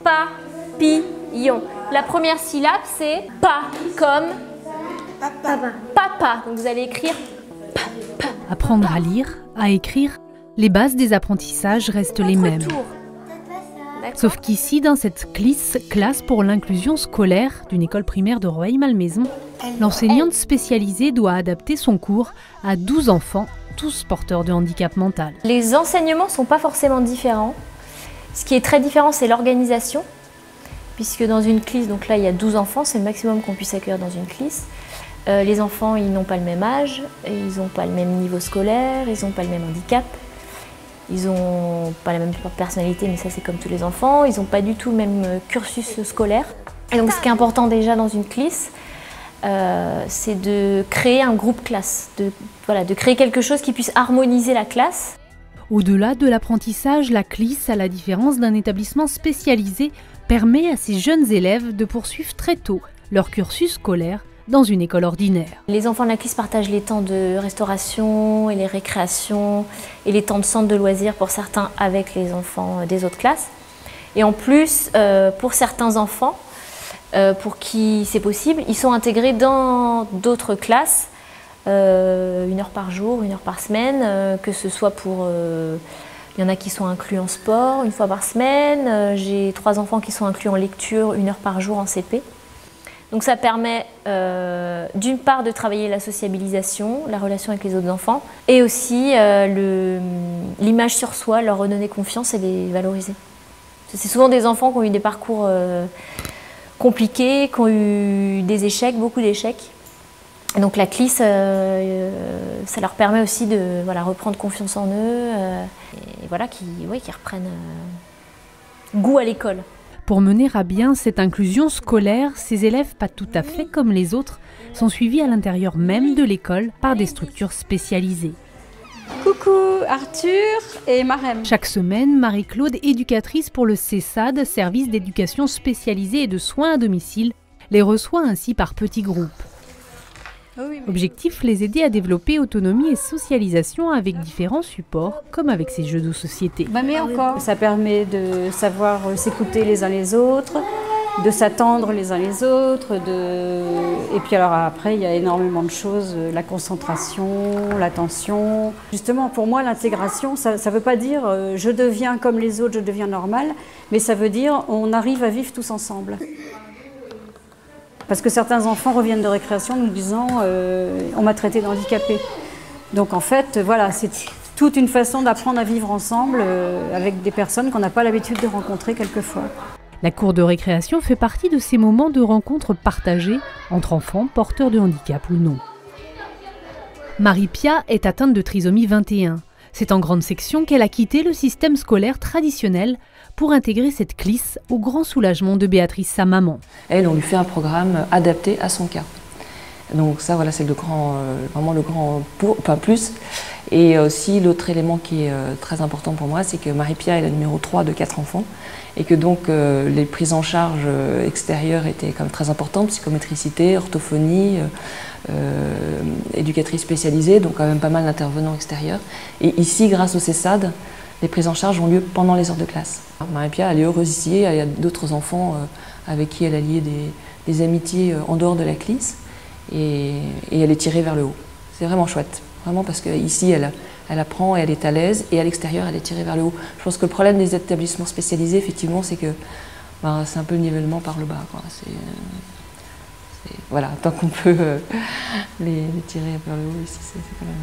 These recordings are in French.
papillon. La première syllabe, c'est pa, comme papa. Donc vous allez écrire pa. Apprendre à lire, à écrire, les bases des apprentissages restent les mêmes. Sauf qu'ici, dans cette classe pour l'inclusion scolaire d'une école primaire de Rueil-Malmaison, l'enseignante spécialisée doit adapter son cours à 12 enfants, tous porteurs de handicap mental. Les enseignements ne sont pas forcément différents. Ce qui est très différent, c'est l'organisation. Puisque dans une classe, donc là il y a 12 enfants, c'est le maximum qu'on puisse accueillir dans une classe. Les enfants, ils n'ont pas le même âge, ils n'ont pas le même niveau scolaire, ils n'ont pas le même handicap. Ils n'ont pas la même personnalité, mais ça c'est comme tous les enfants. Ils n'ont pas du tout le même cursus scolaire. Et donc ce qui est important déjà dans une classe, c'est de créer un groupe classe, de créer quelque chose qui puisse harmoniser la classe. Au-delà de l'apprentissage, la CLIS, à la différence d'un établissement spécialisé, permet à ces jeunes élèves de poursuivre très tôt leur cursus scolaire dans une école ordinaire. Les enfants de la CLIS partagent les temps de restauration et les récréations et les temps de centre de loisirs pour certains avec les enfants des autres classes. Et en plus, pour certains enfants, pour qui c'est possible, ils sont intégrés dans d'autres classes, 1 heure par jour, 1 heure par semaine, que ce soit pour... il y en a qui sont inclus en sport 1 fois par semaine, j'ai 3 enfants qui sont inclus en lecture 1 heure par jour en CP. Donc ça permet d'une part de travailler la sociabilisation, la relation avec les autres enfants, et aussi l'image sur soi, leur redonner confiance et les valoriser. C'est souvent des enfants qui ont eu des parcours compliqués, qui ont eu des échecs, beaucoup d'échecs. Donc la CLIS, ça leur permet aussi de reprendre confiance en eux et qui reprennent goût à l'école. Pour mener à bien cette inclusion scolaire, ces élèves, pas tout à fait comme les autres, sont suivis à l'intérieur même de l'école par des structures spécialisées. Coucou, Arthur et Marem. Chaque semaine, Marie-Claude, éducatrice pour le CESAD, service d'éducation spécialisée et de soins à domicile, les reçoit ainsi par petits groupes. Objectif, les aider à développer autonomie et socialisation avec différents supports, comme avec ces jeux de société. Mais encore, ça permet de savoir s'écouter les uns les autres, de s'attendre les uns les autres, et puis alors après il y a énormément de choses, la concentration, l'attention. Justement pour moi l'intégration, ça ne veut pas dire je deviens comme les autres, je deviens normal, mais ça veut dire on arrive à vivre tous ensemble. Parce que certains enfants reviennent de récréation nous disant on m'a traité d'handicapé. Donc en fait, voilà, c'est toute une façon d'apprendre à vivre ensemble avec des personnes qu'on n'a pas l'habitude de rencontrer quelquefois. La cour de récréation fait partie de ces moments de rencontres partagées entre enfants porteurs de handicap ou non. Marie-Pia est atteinte de trisomie 21. C'est en grande section qu'elle a quitté le système scolaire traditionnel pour intégrer cette CLIS au grand soulagement de Béatrice, sa maman. Elle, on lui fait un programme adapté à son cas. Donc ça, voilà, c'est vraiment le grand plus. Et aussi, l'autre élément qui est très important pour moi, c'est que Marie-Pia est la numéro 3 de 4 enfants. Et que donc, les prises en charge extérieures étaient quand même très importantes, psychométricité, orthophonie, éducatrice spécialisée, donc quand même pas mal d'intervenants extérieurs. Et ici, grâce au CESAD, les prises en charge ont lieu pendant les heures de classe. Marie-Pia, elle est heureuse ici, il y a d'autres enfants avec qui elle a lié des amitiés en dehors de la CLIS, et elle est tirée vers le haut. C'est vraiment chouette, vraiment parce qu'ici, elle apprend et elle est à l'aise, et à l'extérieur, elle est tirée vers le haut. Je pense que le problème des établissements spécialisés, effectivement, c'est que c'est un peu le nivellement par le bas, quoi. Voilà, tant qu'on peut les tirer vers le haut, ici, c'est quand même...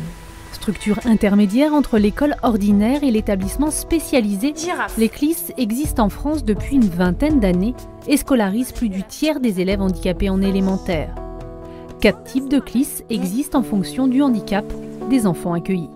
Structure intermédiaire entre l'école ordinaire et l'établissement spécialisé, les CLIS existent en France depuis une vingtaine d'années et scolarisent plus du tiers des élèves handicapés en élémentaire. 4 types de CLIS existent en fonction du handicap des enfants accueillis.